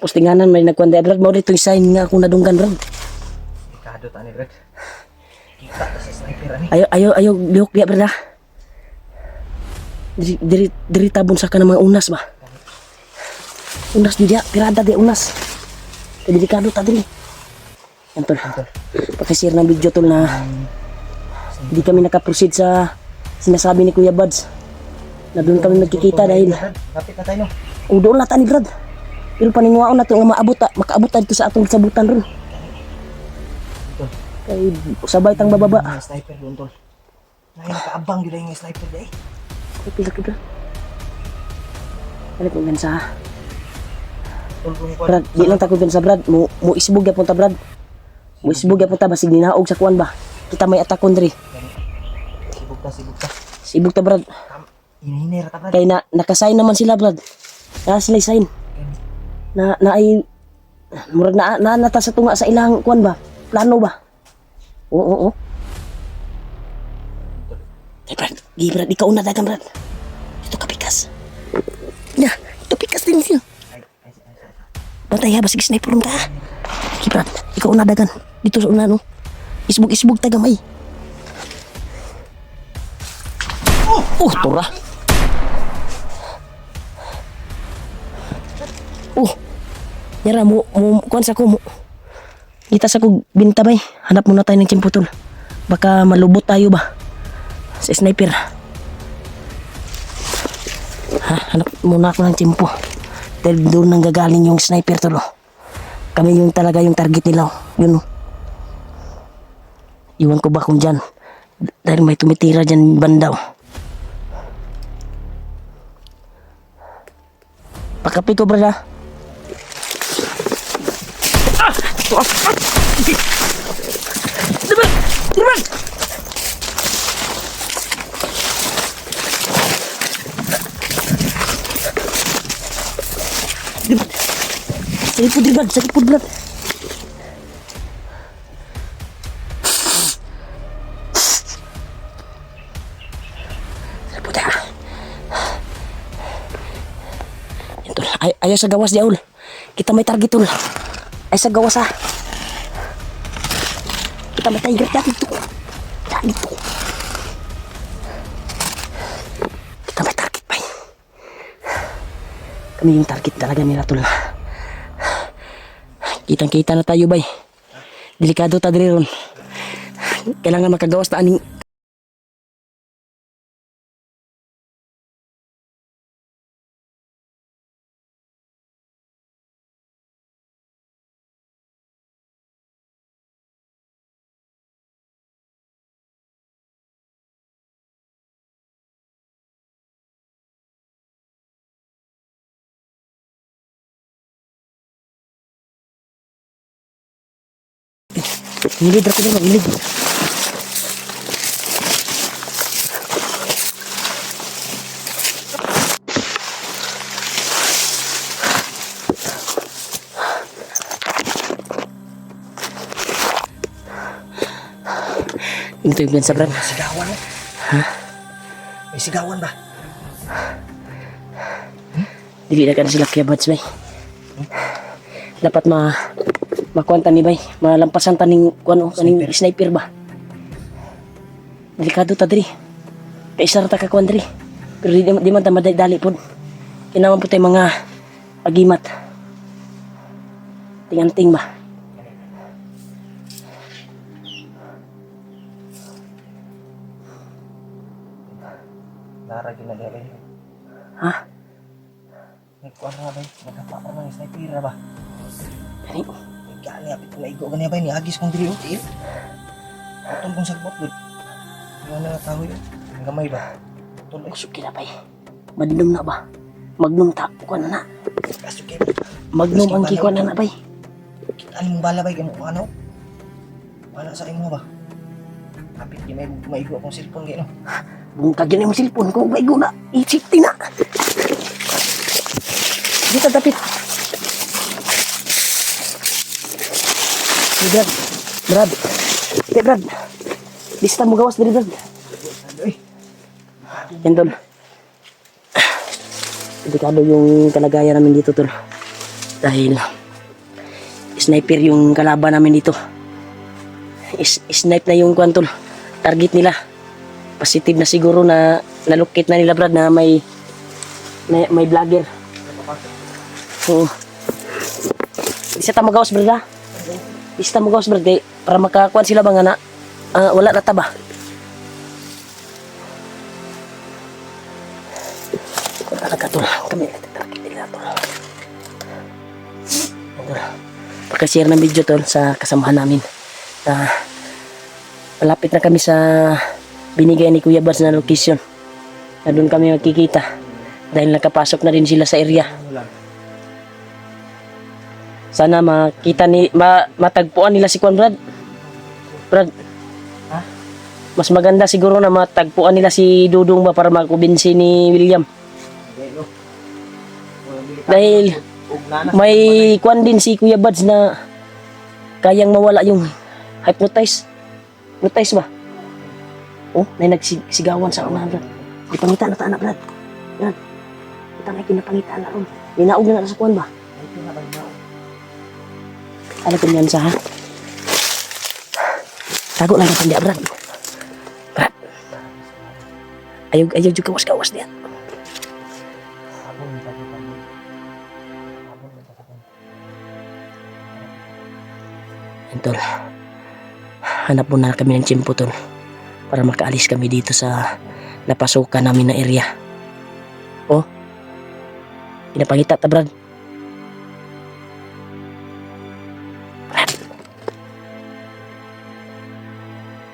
Speaker 1: Postinganan, may nagkuhan day, Brad. Mau dito yung sign nga akong nadunggan, Brad.
Speaker 2: Delikado ta ni Brad. Kita ta sa sniper ani.
Speaker 1: Ayaw, lihok dia, Brad, ha? Diri tabon sa ka ng mga unas ba? Unas di dia, pirada di unas. Kaya delikado ta diri. Yan, tol. Pakisir ng video, tol, na hindi kami nakaproceed sa sinasabi ni Kuya Buds. Na doon kami magkikita dahil
Speaker 2: Kapit na tayo no.
Speaker 1: doon lata ni Brad. Pero paninguaon na ito nga makaabot ito sa atong sabutan ron. Kay sabay tang bababa.
Speaker 2: Mga sniper doon tol. Nay nakaabang gyud yung sniper day.
Speaker 1: Pila ka, Brad. Ano kung gansa?
Speaker 2: Tol kung
Speaker 1: Brad, di lang takot gansa, Brad. Mo isbog ya punta, Brad. Mo isbog ya punta basig ninaog sa kuan ba. Kita may atakon diri.
Speaker 2: sibuk ta.
Speaker 1: Sibog ta, Brad.
Speaker 2: Hinihiner ta Brad.
Speaker 1: Kay nakasign naman sila, Brad. Sila sign. Na ay murag na nata sa tunga sa ilang kuan ba? Plano ba? Oo. Hey, Brad, Brad, ikaw na dagan, Brad. Ito kapikas. Na, ito pikas din siya. Bantay ha, basig sniper mo ta. Hey, Brad, ikaw na dagan. Dito sa una, no? Isbog tagamay. Tura. Yara mo kuan sa ko mo. Kita sa kog binta bay. Hanap muna tayo ng tiyempo, tol. Baka malubot tayo ba sa sniper. Hanap muna ako ng tiyempo. Dahil doon nang gagaling yung sniper, tol. Kami yung talaga yung target nila. Yun. Iwan ko ba kung dyan. Dahil may tumitira dyan bandaw. Pakapi ko, brada. Diba? Sakit po, Brad. Ayaw sa gawas, Jaul. Kita may target, tol. Ay sa gawas, ha. Kita may tiger dito. Dito. Kita may target, bay. Kami yung target talaga nila, tol. Kitang-kita na tayo, bay. Delikado ta diri ron. Kailangan makagawas ta aning Ngilid ako dito, ngilid. Ito yung gansa, Brad.
Speaker 2: May sigawan mo.
Speaker 1: Ha?
Speaker 2: May sigawan ba?
Speaker 1: Dili na ka na sila kaya Buds, bay. Dapat makuanta ni bay. Malampasan ta ning kuano kaning sniper ba. Delikado ta diri. Kay isa ra ta ka kuan diri. Pero di man ta madali pod. Kinaman po tay mga agimat. Tinganting ba.
Speaker 2: Naragin na dere.
Speaker 1: Ha?
Speaker 2: Nagkuhan na bay. Nagkapa pa ng sniper ba?
Speaker 1: Gani.
Speaker 2: Gani apit na igo gani bay ni agis kong diri util. Atol kong sagbot gud. Ano na tawo yun? Ang gamay ba? Atol ay
Speaker 1: Suki na bay. Magnum na ba? Magnum ta ko na na.
Speaker 2: kasugay.
Speaker 1: Magnum ang kikuan na na bay.
Speaker 2: Ano mong bala bay kamo ano? Wala sa imo ba? Apit di may maigo akong cellphone gay no.
Speaker 1: Bungkag yan yung cellphone ko. Bay na. I-safety na. Dito dapit. Hey, Brad. Brad. Hey, Brad. Bista mo gawas diri, Brad.
Speaker 2: Ay,
Speaker 1: Yan, tol. Delikado yung kalagayan namin dito, tol. Dahil sniper yung kalaban namin dito. Snipe na yung kwan, tol. Target nila. Positive na siguro na nalukit na nila, Brad, na may vlogger. Oo. Bisa ta magawas, Brad, ha? Bisa ta magawas, Brad, kay para makakuan sila ba nga na wala na taba. Talaga, tol. Kami target nila, tol. Pagka-share ng video, tol, sa kasamahan namin. Malapit na kami sa binigay ni Kuya Bads na location. Na doon kami magkikita. Dahil nakapasok na rin sila sa area. Sana matagpuan nila si Kwan, Brad. Brad.
Speaker 2: Ha?
Speaker 1: Mas maganda siguro na matagpuan nila si Dudong ba para makubinsi ni William.
Speaker 2: no.
Speaker 1: Dahil may Kwan din si Kuya Bads na kayang mawala yung hypnotize. Hypnotize ba? Oh, may nagsigawan sa unahan, Brad. Di pangitaan na taan na, Brad. Brad. Ito na kinapangitaan na ron. Minaog na sa Kwan ba? Ano kung yan sa ha? Tago lang ang Brad. Brad. Ayaw juga kawas-kawas niya. Tol, hanap muna kami ng tiyempo, tol, para makaalis kami dito sa napasukan namin na area. Oh, pinapangita ta, Brad.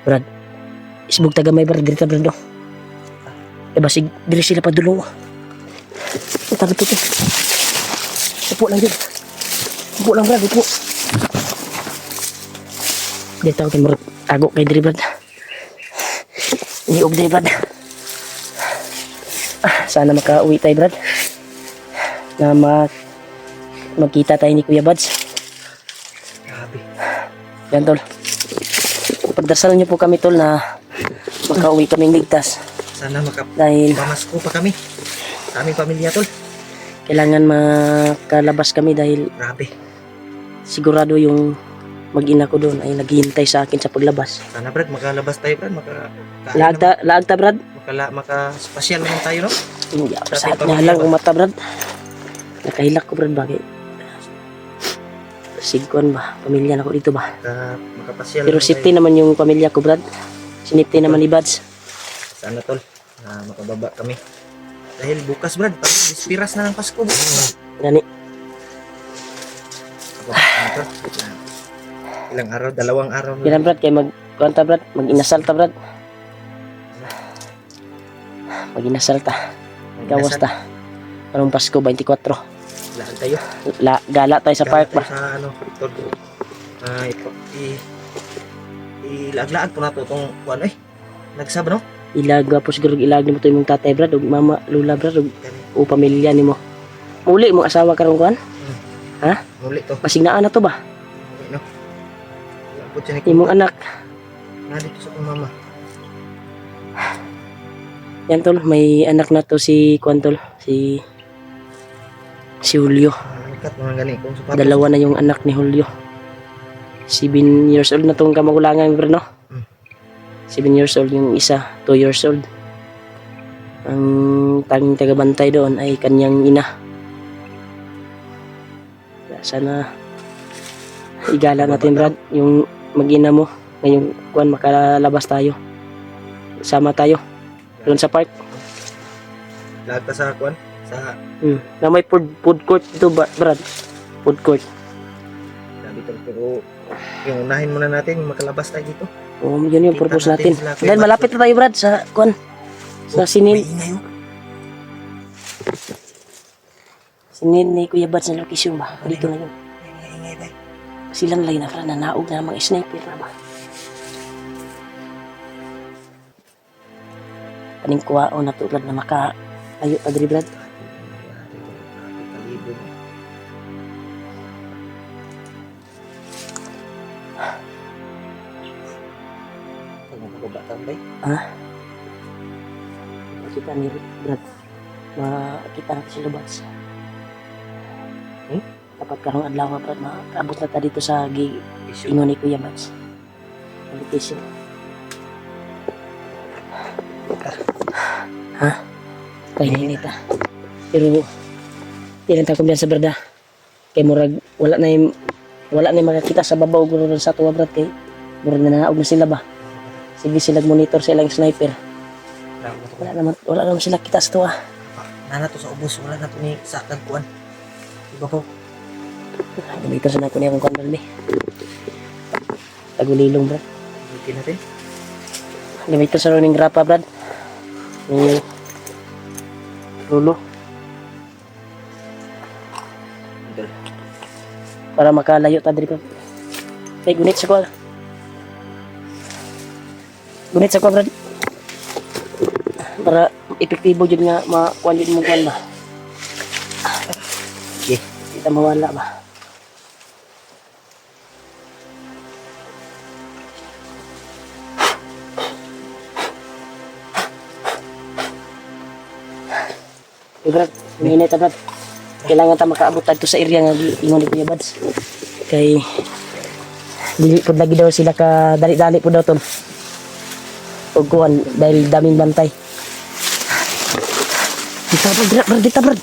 Speaker 1: Brad, isbog tagamay, Brad, dito, Brad, no? Diba, diri sila pa dulo. Tago to. Upo lang, Brad. Upo lang, Brad, upo. Dito ako kayo tago kay diri, Brad. Iniog diri, Brad. Sana makauwi tayo, Brad. Na magkita tayo ni Kuya Bads.
Speaker 2: Grabe.
Speaker 1: Yan, tol. Pagdasalan niyo po kami, tol, na makauwi kaming ligtas.
Speaker 2: Sana
Speaker 1: Dahil
Speaker 2: pamasko pa kami. Sa aming pamilya, tol.
Speaker 1: kailangan makalabas kami dahil
Speaker 2: Grabe.
Speaker 1: sigurado yung mag-ina ko doon ay naghihintay sa akin sa paglabas.
Speaker 2: Sana, Brad, makalabas tayo, Brad.
Speaker 1: Laagta, Brad.
Speaker 2: Maka-spasyal naman tayo, no?
Speaker 1: Hindi,
Speaker 2: Sa
Speaker 1: sa
Speaker 2: ating
Speaker 1: atin lang ang mata, Brad. Nakahilak ko, Brad, bagay. Sigkon ba? Pamilya na ko dito ba?
Speaker 2: Makapasyal
Speaker 1: Pero
Speaker 2: naman
Speaker 1: safety naman yung pamilya ko, Brad. Sinipty naman ni Bads.
Speaker 2: tayo. Sana, tol, na makababa kami. Dahil bukas, Brad, dispiras na ng Pasko.
Speaker 1: Gani.
Speaker 2: Ako, ilang araw? 2 araw.
Speaker 1: Kailan, Brad? Kaya mag-kuanta, Brad. Mag-inasal ta, Brad. Mag-inasal ta. Gawas ta. Anong Pasko, 24.
Speaker 2: Lahat tayo.
Speaker 1: Gala tayo sa park ba?
Speaker 2: Sa ano, tol. Ilag-laag ko na to itong ano eh. Nagsab, no?
Speaker 1: Ilag po siguro ilag ni mo to imong tatay, Brad, ug mama, lula, Brad, o pamilya nimo. Muli mo asawa karon kuan?
Speaker 2: Muli to.
Speaker 1: Pasignaan na to ba?
Speaker 2: No? Lapot siya ni
Speaker 1: Imong anak.
Speaker 2: Nandito sa kong mama.
Speaker 1: Yan, tol, may anak na to si kuan, tol, si Julio.
Speaker 2: Ikat mga gani kung sapatos.
Speaker 1: Dalawa na yung anak ni Julio. 7 years old na tong kamagulangan, bro, no? 7 years old yung isa, 2 years old. Ang tanging tagabantay doon ay kanyang ina. Sana igala natin, Brad, yung mag-ina mo ngayong kuan makalabas tayo. Sama tayo doon sa park.
Speaker 2: Lagta sa kwan. Sa
Speaker 1: Na may food court dito, Brad. Food court.
Speaker 2: sabi ko, pero yung unahin muna natin, yung makalabas tayo dito.
Speaker 1: Yun yung
Speaker 2: Kita
Speaker 1: purpose
Speaker 2: natin
Speaker 1: natin.
Speaker 2: sila, Kuya
Speaker 1: Dahil
Speaker 2: Bad.
Speaker 1: malapit na tayo, Brad, sa kwan. Sa sinin.
Speaker 2: Maingay oh.
Speaker 1: Sinin ni Kuya Bad sa location ba? Dito na yun.
Speaker 2: Ingay ba?
Speaker 1: Silang lay na, nanaog na mga sniper na ba? Kaning kuwao na to, Brad, na makalayo pa diri, Brad.
Speaker 2: Kalibo. Pag magkabatan ba?
Speaker 1: Makita ni Brad. Makita natin si Lubats. Dapat karong adlaw, Brad, makaabot na ta dito sa
Speaker 2: Issue.
Speaker 1: ingon ni Kuya Bats. Location. Ha? Kaya ninit ah. Pero, di lang tayo kumbiyan sa Brad ah. Kay murag, wala na yung makakita sa babaw guro sa tuwa, Brad, kay murag na naog na sila ba. Sige sila monitor sa ilang sniper. Wala naman sila kita sa tuwa.
Speaker 2: Nana to sa ubos, wala na to ni sa kagkuan. Iba ko.
Speaker 1: Monitor sa nako niya kung kandal ni. Tagulilong, Brad.
Speaker 2: Buti natin.
Speaker 1: Gamitin sa running grapa, Brad. Ni Rulo. Para makalayo ta diri pa. Kay gunit sa ko. Gunit sa ko, Brad. Para epektibo jud nga makuan jud mo kuan ba.
Speaker 2: Okay.
Speaker 1: Kita mawala ba. Brad, minit Brad. Kailangan ta makaabot dito sa area nga ingon ni Kuya Bads. Kay dili pud lagi daw sila ka dali-dali pud daw ton. Og kuan dahil daming bantay. Dito Brad, dito Brad.